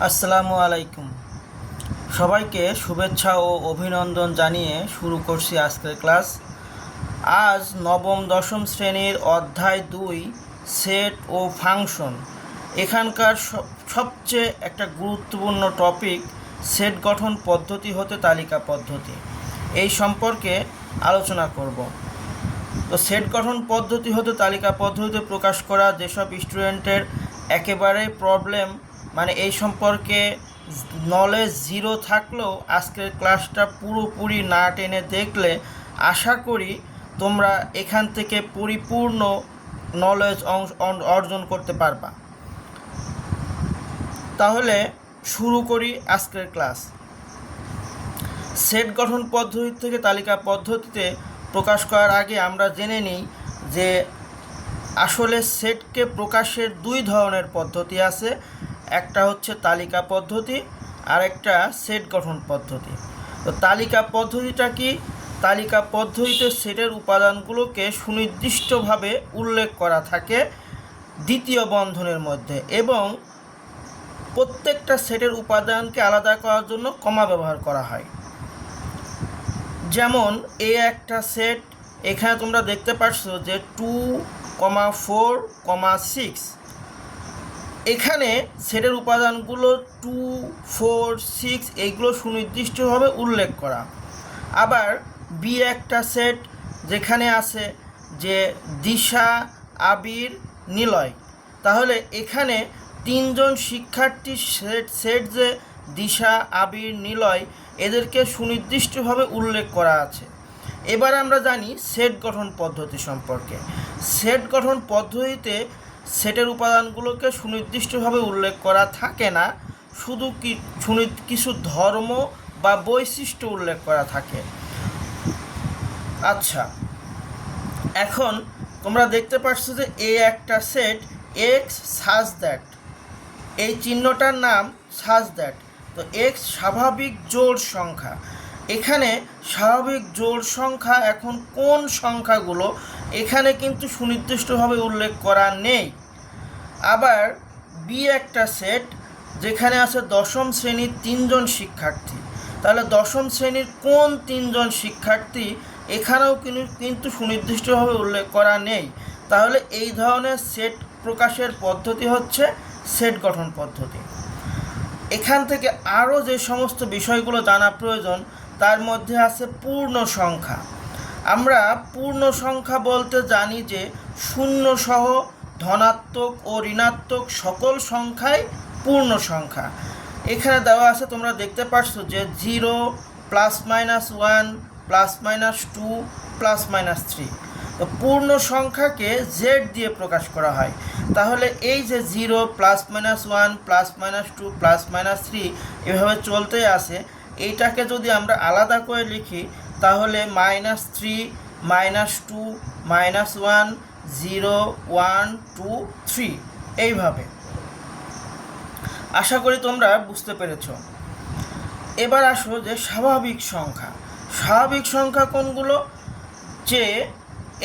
আসসালামু আলাইকুম। সবাইকে শুভেচ্ছা ও অভিনন্দন জানিয়ে শুরু করছি আজকের ক্লাস। আজ নবম দশম শ্রেণীর অধ্যায় 2 সেট ও ফাংশন। এখানকার সবচেয়ে একটা গুরুত্বপূর্ণ টপিক সেট গঠন পদ্ধতি হতে তালিকা পদ্ধতি, এই সম্পর্কে আলোচনা করব। তো সেট গঠন পদ্ধতি হতে তালিকা পদ্ধতিতে প্রকাশ করা যেসব স্টুডেন্টের একেবারে প্রবলেম, মানে এই সম্পর্কে নলেজ জিরো থাকলেও আজকের ক্লাসটা পুরোপুরি না টেনে দেখলে আশা করি তোমরা এখান থেকে পরিপূর্ণ নলেজ অর্জন করতে পারবা। তাহলে শুরু করি আজকের ক্লাস। সেট গঠন পদ্ধতি থেকে তালিকা পদ্ধতিতে প্রকাশ করার আগে আমরা জেনে নিই যে আসলে সেটকে প্রকাশের দুই ধরনের পদ্ধতি আছে। একটা হচ্ছে তালিকা পদ্ধতি আর একটা সেট গঠন পদ্ধতি। তো তালিকা পদ্ধতিটা কি? তালিকা পদ্ধতিতে সেটের উপাদানগুলোকে সুনির্দিষ্টভাবে উল্লেখ করা থাকে দ্বিতীয় বন্ধনের মধ্যে, এবং প্রত্যেকটা সেটের উপাদানকে আলাদা করার জন্য কমা ব্যবহার করা হয়। যেমন এ একটা সেট, এখানে তোমরা দেখতে পাচ্ছ যে 2, 4, 6। এখানে সেটের উপাদানগুলো 2, 4, 6 এইগুলো সুনির্দিষ্টভাবে উল্লেখ করা। আবার বি একটা সেট, যেখানে আছে যে দিশা, আবির, নিলয়। তাহলে এখানে তিনজন শিক্ষার্থীর সেট যে দিশা, আবির, নিলয়, এদেরকে সুনির্দিষ্টভাবে উল্লেখ করা আছে। এবার আমরা জানি সেট গঠন পদ্ধতি সম্পর্কে। সেট গঠন পদ্ধতিতে সেটের উপাদানগুলোকে সুনির্দিষ্টভাবে উল্লেখ করা থাকে না, শুধু কিছু ধর্ম বা বৈশিষ্ট্য উল্লেখ করা থাকে। আচ্ছা, এখন তোমরা দেখতে পাচ্ছ যে এ একটা সেট, এক্স সাজ দ্যাট, এই চিহ্নটার নাম সাজ দ্যাট। তো এক্স স্বাভাবিক জোড় সংখ্যা। এখানে স্বাভাবিক জোড় সংখ্যা, এখন কোন সংখ্যাগুলো এখানে কিন্তু সুনির্দিষ্টভাবে উল্লেখ করা নেই। আবার বি একটা সেট, যেখানে আছে দশম শ্রেণীর তিনজন শিক্ষার্থী। তাহলে দশম শ্রেণীর কোন তিনজন শিক্ষার্থী এখানেও কিন্তু সুনির্দিষ্টভাবে উল্লেখ করা নেই। তাহলে এই ধরনের সেট প্রকাশের পদ্ধতি হচ্ছে সেট গঠন পদ্ধতি। এখান থেকে আরও যে সমস্ত বিষয়গুলো জানা প্রয়োজন, তার মধ্যে আছে পূর্ণ সংখ্যা। আমরা পূর্ণ সংখ্যা বলতে জানি যে শূন্য সহ ধনাত্মক ও ঋণাত্মক সকল সংখ্যাই পূর্ণ সংখ্যা। এখানে দেওয়া আছে, তোমরা দেখতে পাচ্ছ যে 0, +-1, +-2, +-3। তো পূর্ণ সংখ্যাকে জেড দিয়ে প্রকাশ করা হয়। তাহলে এই যে 0, +-1, +-2, +-3 এভাবে চলতে আসে, এইটাকে যদি আমরা আলাদা করে লিখি তাহলে -3, -2, -1, 0, 1, 2, 3 এইভাবে। আশা করি তোমরা বুঝতে পেরেছ। এবার আসো যে স্বাভাবিক সংখ্যা। স্বাভাবিক সংখ্যা কোনগুলো? যে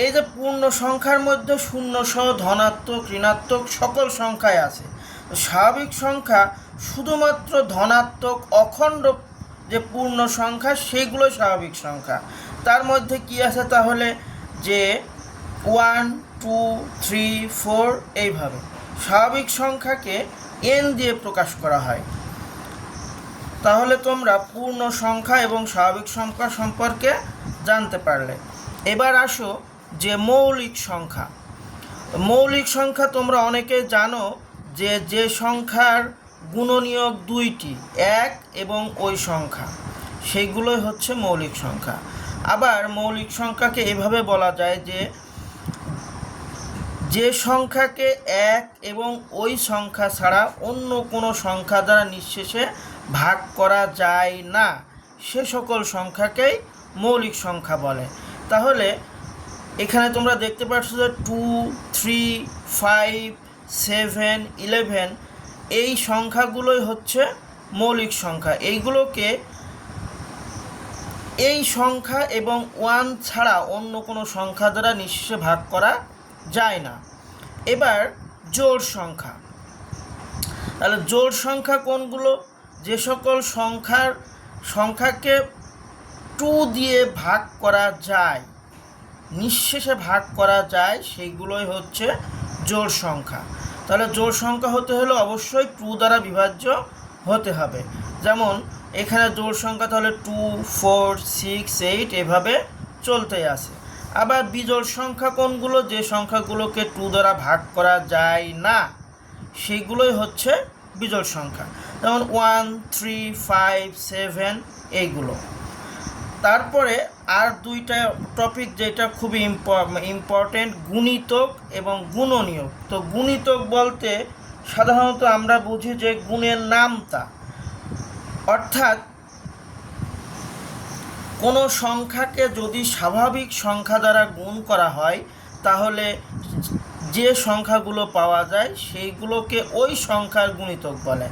এই যে পূর্ণ সংখ্যার মধ্যে শূন্য সহ ধনাত্মক, ঋণাত্মক সকল সংখ্যাই আছে। স্বাভাবিক সংখ্যা শুধুমাত্র ধনাত্মক অখণ্ড যে পূর্ণ সংখ্যা, সেগুলো স্বাভাবিক সংখ্যা। তার মধ্যে কি আছে তাহলে? যে 1, 2, 3, 4 এইভাবে। স্বাভাবিক সংখ্যাকে এন দিয়ে প্রকাশ করা হয়। তাহলে তোমরা পূর্ণ সংখ্যা এবং স্বাভাবিক সংখ্যা সম্পর্কে জানতে পারলে। এবার আসো যে মৌলিক সংখ্যা। মৌলিক সংখ্যা তোমরা অনেকে জানো যে সংখ্যার গুণনীয়ক 2টি, 1 এবং ওই সংখ্যা, সেইগুলোই হচ্ছে মৌলিক সংখ্যা। আবার মৌলিক সংখ্যাকে এভাবে বলা যায় যে সংখ্যাকে 1 এবং ওই সংখ্যা ছাড়া অন্য কোনো সংখ্যা দ্বারা নিঃশেষে ভাগ করা যায় না, সে সকল সংখ্যাকেই মৌলিক সংখ্যা বলে। তাহলে এখানে তোমরা দেখতে পাচ্ছ যে 2, 3, 5, 7, 11 এই সংখ্যাগুলোই হচ্ছে মৌলিক সংখ্যা। এইগুলোকে এই সংখ্যা এবং 1 ছাড়া অন্য কোনো সংখ্যা দ্বারা নিঃশেষে ভাগ করা যায় না। এবার জোড় সংখ্যা। তাহলে জোড় সংখ্যা কোনগুলো? যে সকল সংখ্যাকে 2 দিয়ে ভাগ করা যায়, নিঃশেষে ভাগ করা যায়, সেইগুলোই হচ্ছে জোড় সংখ্যা। তাহলে জোড় সংখ্যা হতে হলে অবশ্যই 2 দ্বারা বিভাজ্য হতে হবে। যেমন এখানে জোড় সংখ্যা তাহলে 2, 4, 6, 8 এভাবে চলতে আসে। আবার বিজোড় সংখ্যা কোনগুলো? যে সংখ্যাগুলোকে 2 দ্বারা ভাগ করা যায় না, সেইগুলোই হচ্ছে বিজোড় সংখ্যা। যেমন 1, 3, 5, 7 এইগুলো। তারপরে আর দুইটা টপিক যেটা খুবই ইম্পর্টেন্ট, গুণিতক এবং গুণনীয়ক। তো গুণিতক বলতে সাধারণত আমরা বুঝি যে গুণের নামতা, অর্থাৎ কোনো সংখ্যাকে যদি স্বাভাবিক সংখ্যা দ্বারা গুণ করা হয় তাহলে যে সংখ্যাগুলো পাওয়া যায় সেইগুলোকে ওই সংখ্যার গুণিতক বলে।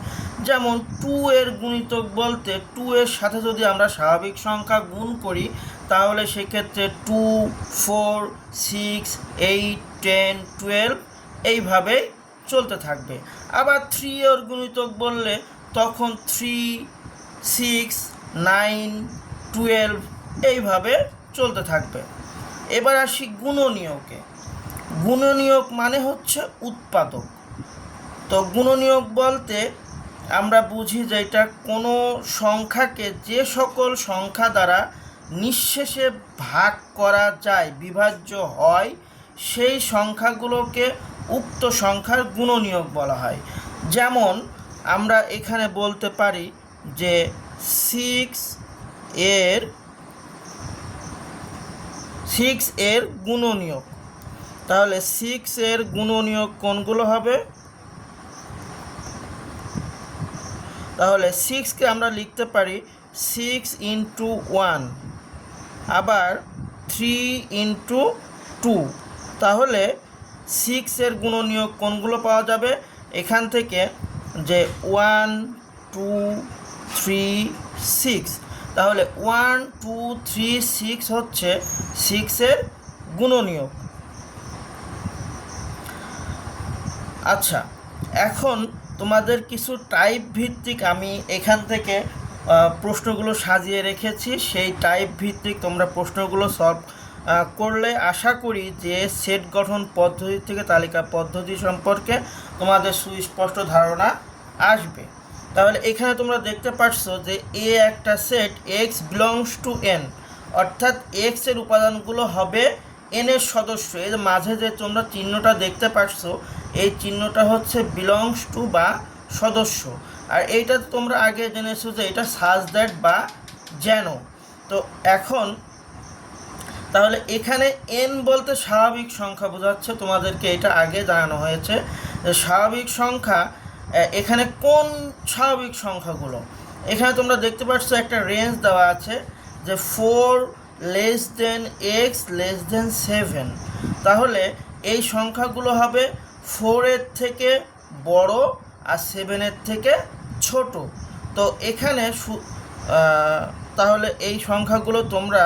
যেমন 2 এর গুণিতক বলতে 2 এর সাথে যদি আমরা স্বাভাবিক সংখ্যা গুণ করি তাহলে সেক্ষেত্রে 2, 4, 6, 8, 10, 12 এইভাবেই চলতে থাকবে। আবার 3 এর গুণিতক বললে তখন 3, 6, 9, 12 এইভাবে চলতে থাকবে। এবার আসি গুণনীয়কে। গুণনীয়ক মানে হচ্ছে উৎপাদক। তো গুণনীয়ক বলতে আমরা বুঝি যে এটা কোনো সংখ্যাকে যে সকল সংখ্যা দ্বারা নিঃশেষে ভাগ করা যায়, বিভাজ্য হয়, সেই সংখ্যাগুলোকে উক্ত সংখ্যার গুণনীয়ক বলা হয়। যেমন আমরা এখানে বলতে পারি যে 6 এর গুণনীয়ক। তাহলে 6 এর গুণনীয়ক কোনগুলো হবে? তাহলে 6কে আমরা লিখতে পারি 6 × 1, আবার 3 × 2। তাহলে 6 এর গুণনীয়ক কোনগুলো পাওয়া যাবে? এখান থেকে যে 1, 2, 3, 6। তাহলে 1, 2, 3, 6 হচ্ছে 6 এর গুণনীয়ক। আচ্ছা, এখন তোমাদের কিছু টাইপ ভিত্তিক আমি এখান থেকে প্রশ্নগুলো সাজিয়ে রেখেছি। সেই টাইপ ভিত্তিক তোমরা প্রশ্নগুলো সলভ করলে আশা করি যে সেট গঠন পদ্ধতি থেকে তালিকা পদ্ধতি সম্পর্কে তোমাদের সুস্পষ্ট ধারণা আসবে। তাহলে এখানে তোমরা দেখতে পাচ্ছ যে এ একটা set x belongs to n, অর্থাৎ x এর উপাদানগুলো হবে n এর সদস্য। এর মাঝে যে তোমরা চিহ্নটা দেখতে পাচ্ছ এই চিহ্নটা হচ্ছে বিলংস টু বা সদস্য। আর এইটা তোমরা আগে জেনেছো যে এটা সাজ দ্যাট বা যেন। তো এখন তাহলে এখানে n বলতে স্বাভাবিক সংখ্যা বোঝাচ্ছে, তোমাদেরকে এটা আগে জানানো হয়েছে যে স্বাভাবিক সংখ্যা এখানে কোন স্বাভাবিক সংখ্যাগুলো। এখানে তোমরা দেখতে পাচ্ছ একটা রেঞ্জ দেওয়া আছে যে 4 লেস দেন x লেস দেন 7। তাহলে এই সংখ্যাগুলো হবে 4 এর থেকে বড় আর 7 এর থেকে ছোট। তো এখানে তাহলে এই সংখ্যাগুলো তোমরা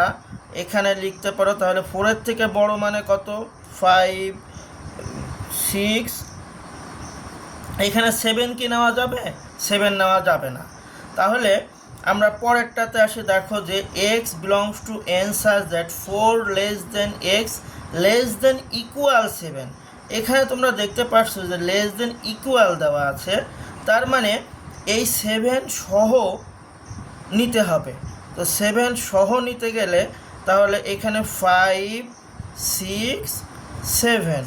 এখানে লিখতে পারো। তাহলে 4 এর থেকে বড় মানে কত? 5, 6। এখানে 7 কি নেওয়া যাবে? 7 নেওয়া যাবে না। তাহলে আমরা পরেরটাতে আসি। দেখো যে x belongs to n such that 4 less then x less than equal 7। এখানে তোমরা দেখতে পাচ্ছ যে লেস দেন ইকুয়াল দেওয়া আছে, তার মানে এই 7 সহ নিতে হবে। তো 7 সহ নিতে গেলে তাহলে এখানে 5, 6, 7।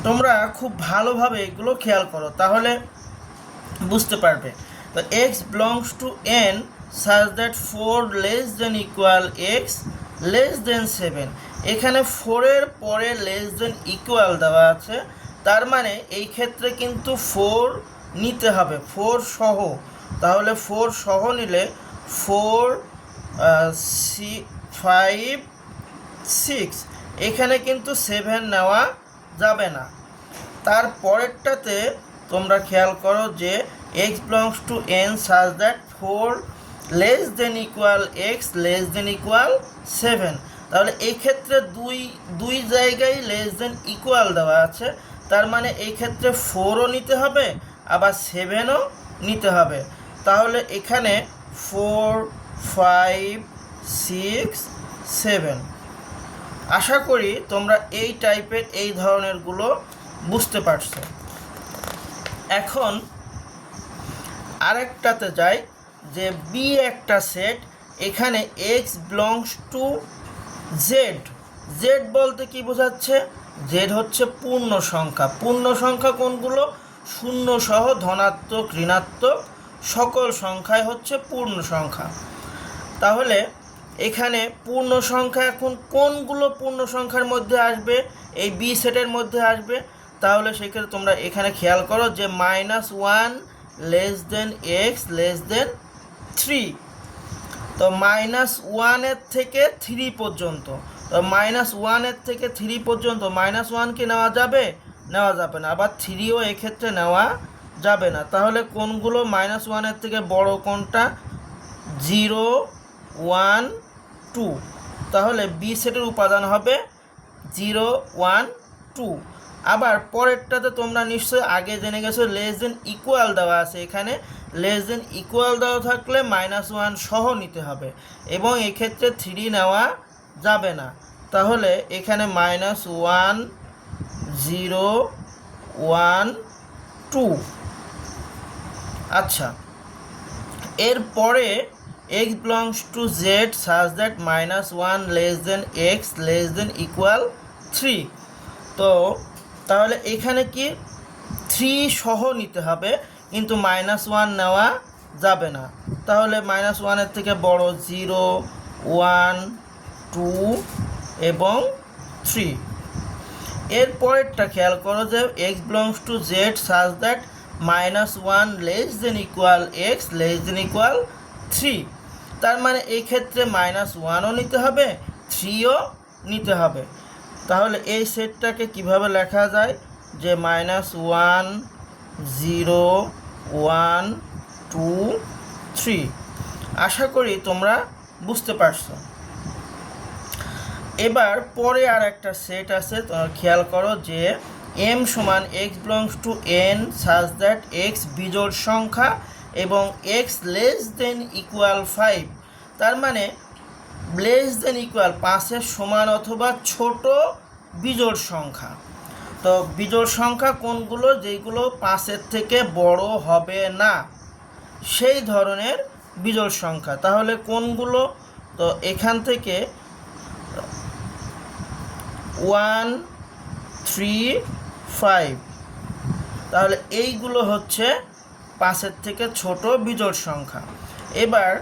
তোমরা খুব ভালোভাবে এগুলো খেয়াল করো তাহলে বুঝতে পারবে। তো x belongs to n such that 4 less than equal x less than 7। এখানে 4 এর পরে লেস দেন ইকুয়াল দেওয়া আছে, তার মানে এই ক্ষেত্রে কিন্তু 4 নিতে হবে, 4 সহ। তাহলে 4 সহ নিলে 4, 5, 6, এখানে কিন্তু 7 নেওয়া যাবে না। তারপরেরটাতে তোমরা খেয়াল করো যে x belongs to n such that 4 less than equal x less than equal 7। তাহলে এই ক্ষেত্রে দুই জায়গায় লেস দেন ইকুয়াল দেওয়া আছে, তার মানে এই ক্ষেত্রে 4ও নিতে হবে আবার 7ও নিতে হবে। তাহলে এখানে 4, 5, 6, 7। আশা করি তোমরা এই টাইপের এই ধরনেরগুলো বুঝতে পারছো। এখন আরেকটাতে যাই, যে বি একটা সেট, এখানে x belongs to Z. Z বলতে কি বোঝাচ্ছে? জেড হচ্ছে পূর্ণ সংখ্যা। পূর্ণ সংখ্যা কোনগুলো? শূন্য সহ ধনাত্মক ঋণাত্মক সকল সংখ্যাই হচ্ছে পূর্ণ সংখ্যা। তাহলে এখানে পূর্ণ সংখ্যা এখন কোনগুলো পূর্ণ সংখ্যার মধ্যে আসবে? এই বি সেটের মধ্যে আসবে। তাহলে সেক্ষেত্রে তোমরা এখানে খেয়াল করো যে -1 লেস দেন এক্স লেস দেন 3। তো -1 থেকে 3 পর্যন্ত, তো -1 থেকে 3 পর্যন্ত -1কে নেওয়া যাবে? নেওয়া যাবে না। আবার 3ও এক্ষেত্রে নেওয়া যাবে না। তাহলে কোনগুলো -1 থেকে বড় কোনটা? 0, 1, 2। তাহলে বি সেটের উপাদান হবে 0, 1, 2। আবার পরেরটাতে তোমরা নিশ্চয়ই আগে জেনে গেছো লেস দেন ইকুয়াল দেওয়া আছে। এখানে লেস দেন ইকুয়াল দেওয়া থাকলে -1 সহ নিতে হবে, এবং এক্ষেত্রে 3 নেওয়া যাবে না। তাহলে এখানে -1, 0, 1, 2। আচ্ছা, এরপরে x belongs to z such that -1 less than x less than equal 3। তো তাহলে এখানে কি 3 সহ নিতে হবে, কিন্তু -1 নেওয়া যাবে না। তাহলে -1 থেকে বড় 0, 1, 2 এবং 3। এরপরেরটা খেয়াল করো যে x belongs to z such that -1 less than equal x less than equal 3। তার মানে এই ক্ষেত্রে -1ও নিতে হবে, 3ও নিতে হবে। তাহলে এই সেটটাকে কিভাবে লেখা যায়? যে -1, 0, 1, 2, 3। আশা করি তোমরা বুঝতে পারছো। এবার পরে আর একটা সেট আছে, খেয়াল করো যে m সমান x belongs to n such that x বিজোড় সংখ্যা এবং x less than equal 5। তার মানে লেস দেন ইকুয়াল 5-এর সমান অথবা ছোট বিজোড় সংখ্যা। তো বিজোড় সংখ্যা কোনগুলো? যেগুলো 5-এর থেকে বড় হবে না, সেই ধরনের বিজোড় সংখ্যা। তাহলে কোনগুলো? তো এখান থেকে 1, 3, 5। তাহলে এইগুলো হচ্ছে 5-এর থেকে ছোট বিজোড় সংখ্যা। এবার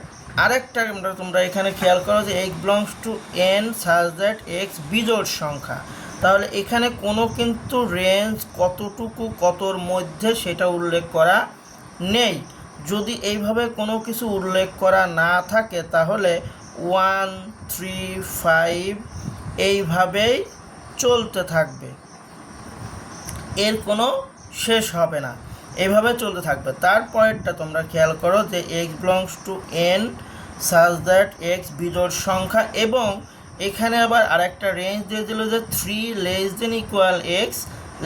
আরেকটা তোমরা এখানে খেয়াল করো যে x belongs to n such that x বিজোড় সংখ্যা। তাহলে এখানে কোনো কিন্তু রেঞ্জ কতটুকু কতর মধ্যে সেটা উল্লেখ করা নেই। যদি এইভাবে কোনো কিছু উল্লেখ করা না থাকে তাহলে 1, 3, 5 এইভাবেই চলতে থাকবে, এর কোনো শেষ হবে না, এইভাবে চলতে থাকবে। তারপরেরটা তোমরা খেয়াল করো যে x belongs to n such that x বিজোড় সংখ্যা, এবং এখানে আবার আরেকটা রেঞ্জ দিয়ে দিল যে 3 less than equal x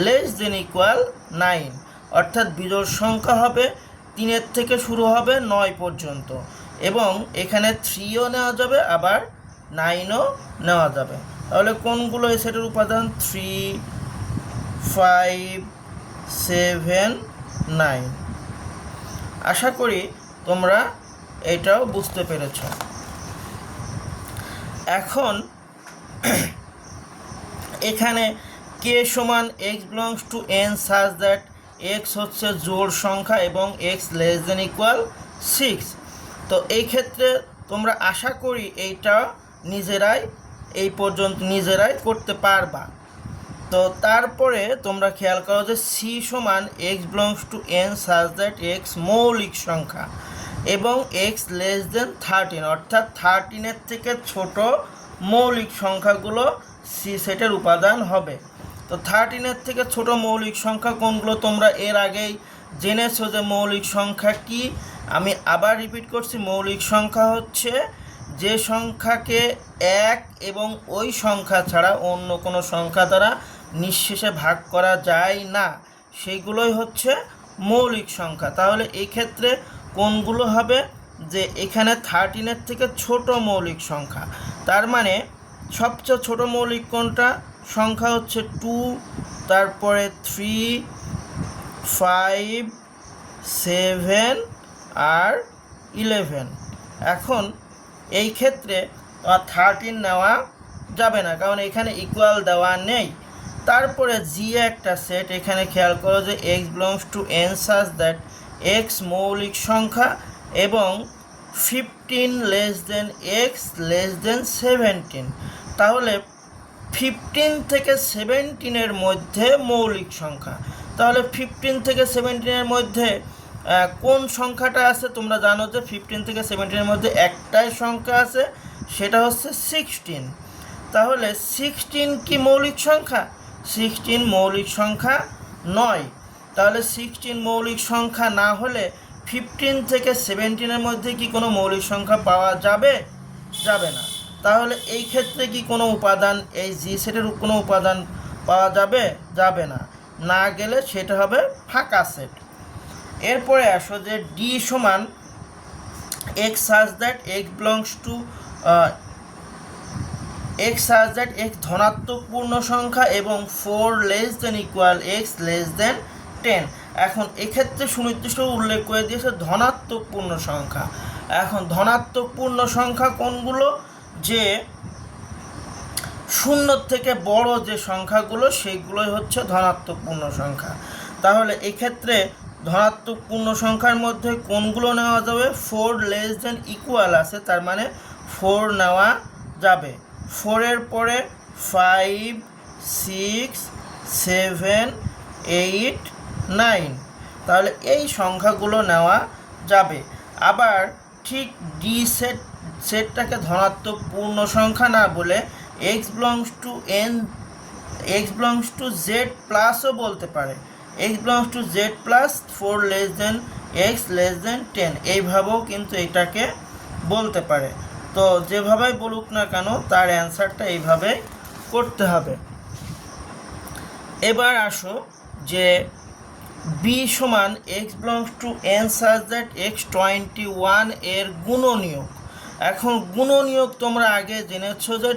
less than equal 9। অর্থাৎ বিজোড় সংখ্যা হবে 3-এর থেকে শুরু হবে 9 পর্যন্ত, এবং এখানে 3ও নেওয়া যাবে আবার 9ও নেওয়া যাবে। তাহলে কোনগুলো এই সেটের উপাদান? 3, 5, 7, 9। আশা করি তোমরা এটাও বুঝতে পেরেছ। এখন এখানে k সমান x belongs to n such that x হচ্ছে জোড় সংখ্যা এবং x less than equal 6। তো এই ক্ষেত্রে তোমরা আশা করি এইটা নিজেরাই এই পর্যন্ত নিজেরাই করতে পারবা। তো তারপরে তোমরা খেয়াল করো যে c সমান x belongs to n such that x মৌলিক সংখ্যা এবং x less than 13, অর্থাৎ 13-এর থেকে ছোট মৌলিক সংখ্যাগুলো c সেটের উপাদান হবে। তো 13-এর থেকে ছোট মৌলিক সংখ্যা কোনগুলো? তোমরা এর আগেই জেনেছো যে মৌলিক সংখ্যা কি। আমি আবার রিপিট করছি, মৌলিক সংখ্যা হচ্ছে যে সংখ্যাকে 1 এবং ওই সংখ্যা ছাড়া অন্য কোনো সংখ্যা দ্বারা নিঃশেষে ভাগ করা যায় না, সেইগুলোই হচ্ছে মৌলিক সংখ্যা। তাহলে এই ক্ষেত্রে কোনগুলো হবে, যে এখানে 13-এর থেকে ছোট মৌলিক সংখ্যা। তার মানে সবচেয়ে ছোট মৌলিক কোনটা সংখ্যা হচ্ছে 2, তারপরে 3, 5, 7 আর 11। এখন এই ক্ষেত্রে 13 নেওয়া যাবে না, কারণ এখানে ইকুয়াল দেওয়া নেই। তারপরে জি একটা সেট, এখানে খেয়াল করো যে x belongs to N such that x মৌলিক সংখ্যা এবং 15 লেস দেন এক্স লেস দেন 17। তাহলে 15 থেকে 17-এর মধ্যে মৌলিক সংখ্যা। তাহলে 15 থেকে 17-এর মধ্যে কোন সংখ্যাটা আছে? তোমরা জানো যে 15 থেকে 17-এর মধ্যে একটাই সংখ্যা আছে, সেটা হচ্ছে 16। তাহলে 16 কি মৌলিক সংখ্যা? 16 মৌলিক সংখ্যা নয়। তাহলে 16 মৌলিক সংখ্যা না হলে 15 থেকে 17-এর মধ্যে কি কোনো মৌলিক সংখ্যা পাওয়া যাবে? যাবে না। তাহলে এই ক্ষেত্রে কি কোনো উপাদান, এই জি সেটের কোনো উপাদান পাওয়া যাবে? যাবে না। না গেলে সেটা হবে ফাঁকা সেট। এরপরে আসো যে ডি সমান x such that x belongs two x such that x ধনাত্মক পূর্ণ সংখ্যা এবং 4 less than equal x less than 10। এখন এক্ষেত্রে সুনির্দিষ্ট উল্লেখ করে দিয়েছে ধনাত্মক পূর্ণ সংখ্যা। এখন ধনাত্মক পূর্ণ সংখ্যা কোনগুলো? যে শূন্যর থেকে বড় যে সংখ্যাগুলো সেইগুলোই হচ্ছে ধনাত্মক পূর্ণ সংখ্যা। তাহলে এক্ষেত্রে ধনাত্মক পূর্ণ সংখ্যার মধ্যে কোনগুলো নেওয়া যাবে? 4 লেস দেন ইকুয়াল আছে, তার মানে 4 নেওয়া যাবে। 4-এর পরে 5, 6, 7, 8, 9। তাহলে এই সংখ্যাগুলো নেওয়া যাবে। আবার ঠিক ডি সেটটাকে ধনাত্মক পূর্ণ সংখ্যা না বলে x belongs to N, x belongs to Z প্লাসও বলতে পারে। X belongs to Z plus 4 less than x less than 10, এইভাবেও কিন্তু এটাকে বলতে পারে। তো যেভাবেই বলুক না কেন তার অ্যান্সারটা এইভাবে করতে হবে। এবার আসো যে বি সমান x belongs to N such that x 21 এর গুণনীয়ক। এখন গুণনীয়ক তোমরা আগে জেনেছো যে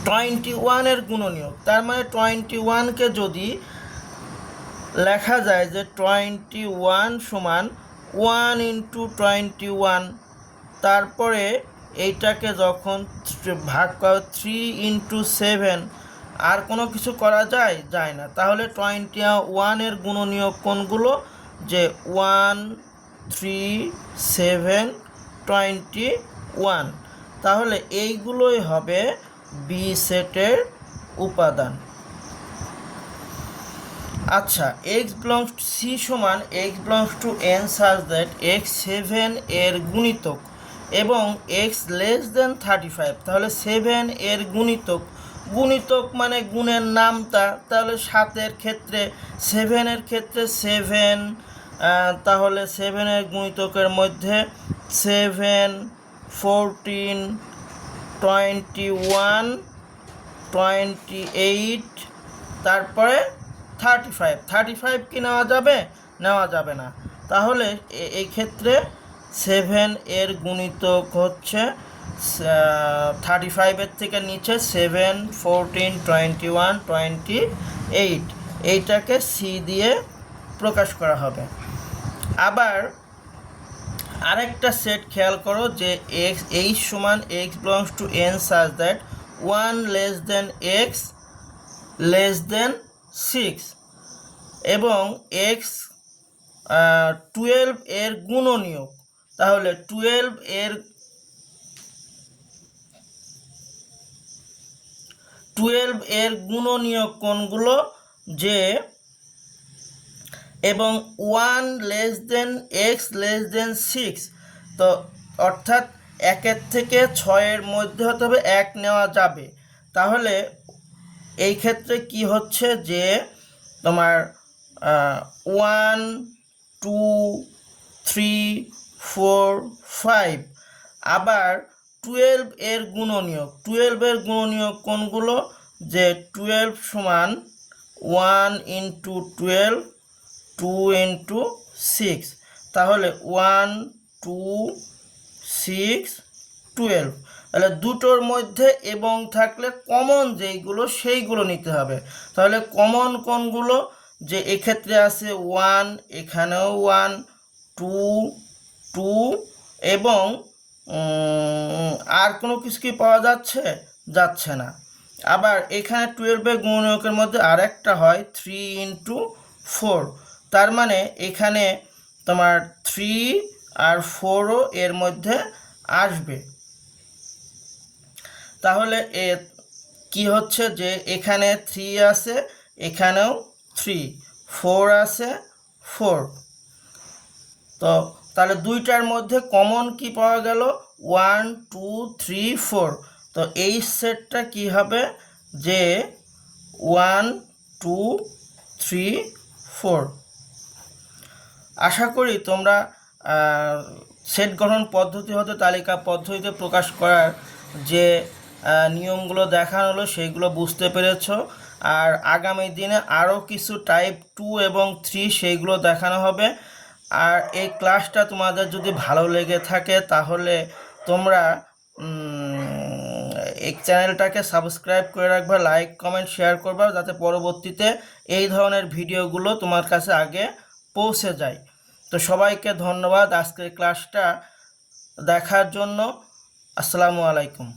21 এর গুণনীয়ক, তার মানে 21-কে যদি লেখা যায় যে 21 সমান 1 ইন্টু 21, তারপরে এইটাকে যখন ভাগ করা 3 ইন্টু 7, আর কোনো কিছু করা যায়? যায় না। তাহলে 21 এর গুণনীয়ক কোনগুলো? যে 1, 3, 7, 21। তাহলে এইগুলোই হবে বি সেটের উপাদান। আচ্ছা, এক্স বিলংস টু সি সমান x belongs to N such that x 7 এর গুণিতক এবং এক্স লেস দেন 35। তাহলে 7 এর গুণিতক, গুণিতক মানে গুণের নামটা। তাহলে 7-এর ক্ষেত্রে 7-এর ক্ষেত্রে 7, তাহলে 7-এর গুণিতকের মধ্যে 7, 14, 21, 28, তারপরে 35 কি নেওয়া যাবে? নেওয়া যাবে না। তাহলে এই ক্ষেত্রে 7 এর গুণিতক হচ্ছে 35-এর থেকে নিচে 7, 14, 21, 28, এইটাকে সি দিয়ে প্রকাশ করা হবে। আবার আরেকটা সেট খেয়াল করো যে এক্স এইচ সমান x belongs to N such that 1 less than x less দেন 6 এবং এক্স 12 এর গুণনীয়ক। তাহলে 12 এর গুণনীয়ক কোনগুলো? যে এবং 1 লেস দেন এক্স লেস দেন 6। তো অর্থাৎ 1-এর থেকে 6-এর মধ্যে হতে হবে, 1 নেওয়া যাবে। তাহলে এই ক্ষেত্রে কি হচ্ছে যে তোমার 1, 2, 3, 4, 5। আবার 12 এর গুণনীয়ক, 12 এর গুণনীয়ক কোনগুলো? যে 12 সমান 1 ইন্টু 12, 2 ইন্টু 6, তাহলে 1, 2, 6, 12। তাহলে দুটোর মধ্যে এবং থাকলে কমন যেইগুলো সেইগুলো নিতে হবে। তাহলে কমন কোনগুলো, যে এক্ষেত্রে আছে 1, এখানেও 1, 2, 2 এবং আর কোনো কিছু কি পাওয়া যাচ্ছে না। আবার এখানে 12-এর গুণনীয়কের মধ্যে আরেকটা হয় 3 ইন্টু 4, তার মানে এখানে তোমার 3 আর 4ও এর মধ্যে আসবে। তাহলে কি হচ্ছে যে এখানে 3 আছে, এখানেও 3, 4 আছে, 4। তো তাহলে দুইটার মধ্যে কমন কি পাওয়া গেল, 1, 2, 3, 4। তো এই সেটটা কি হবে যে 1, 2, 3, 4। আশা করি তোমরা সেট গঠন পদ্ধতি হতে তালিকা পদ্ধতিতে প্রকাশ করার যে নিয়মগুলো দেখানো হলো সেইগুলো বুঝতে পেরেছ। আর আগামী দিনে আরও কিছু টাইপ 2 এবং 3 সেইগুলো দেখানো হবে। আর এই ক্লাসটা তোমাদের যদি ভালো লেগে থাকে তাহলে তোমরা এই চ্যানেলটাকে সাবস্ক্রাইব করে রাখবা, লাইক কমেন্ট শেয়ার করবা, যাতে পরবর্তীতে এই ধরনের ভিডিওগুলো তোমার কাছে আগে পৌঁছে যায়। তো সবাইকে ধন্যবাদ আজকের ক্লাসটা দেখার জন্য। আসসালামু আলাইকুম।